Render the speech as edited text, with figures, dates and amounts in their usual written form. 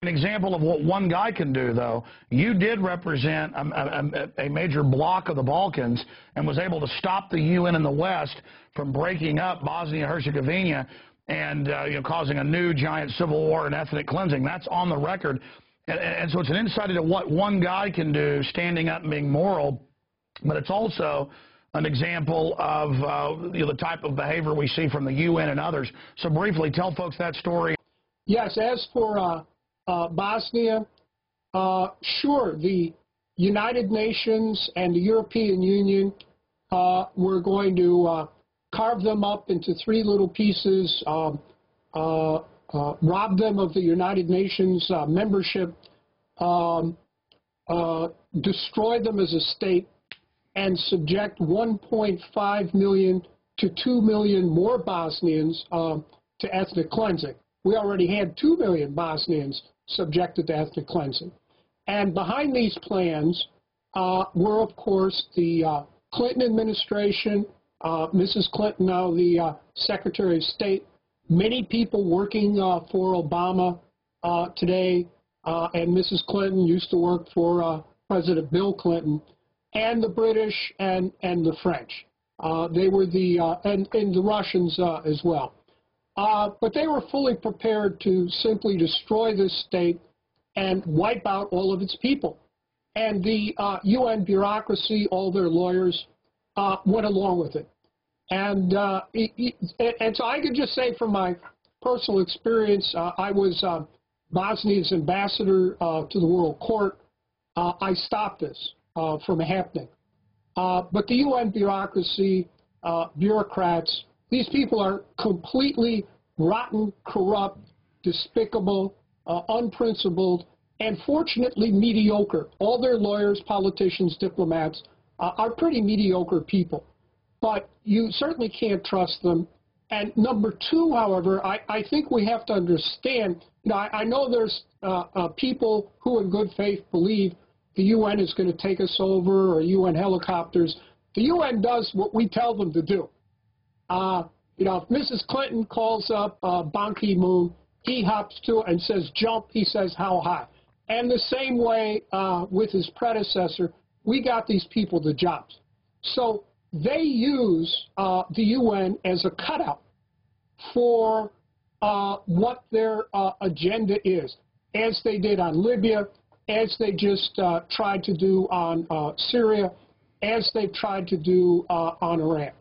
An example of what one guy can do, though. You did represent a major bloc of the Balkans and was able to stop the UN in the West from breaking up Bosnia-Herzegovina and causing a new giant civil war and ethnic cleansing. That's on the record. And so it's an insight into what one guy can do, standing up and being moral, but it's also an example of the type of behavior we see from the UN and others. So briefly, tell folks that story. Yes, as for Bosnia, sure, the United Nations and the European Union were going to carve them up into three little pieces, rob them of the United Nations membership, destroy them as a state, and subject 1.5 million to 2 million more Bosnians to ethnic cleansing. We already had 2 million Bosnians subjected to ethnic cleansing. And behind these plans were, of course, the Clinton administration, Mrs. Clinton, now the Secretary of State, many people working for Obama today, and Mrs. Clinton used to work for President Bill Clinton, and the British and the French. They were and the Russians as well. But they were fully prepared to simply destroy this state and wipe out all of its people. And the UN bureaucracy, all their lawyers, went along with it. And so I could just say from my personal experience, I was Bosnia's ambassador to the World Court. I stopped this from happening. But the UN bureaucracy, bureaucrats, these people are completely rotten, corrupt, despicable, unprincipled, and fortunately mediocre. All their lawyers, politicians, diplomats are pretty mediocre people. But you certainly can't trust them. And number two, however, I think we have to understand, I know there's people who in good faith believe the UN is going to take us over, or UN helicopters. The UN does what we tell them to do. If Mrs. Clinton calls up Ban Ki-moon, he hops to it and says jump, he says how high. And the same way with his predecessor, we got these people the jobs. So they use the UN as a cutout for what their agenda is, as they did on Libya, as they just tried to do on Syria, as they've tried to do on Iran.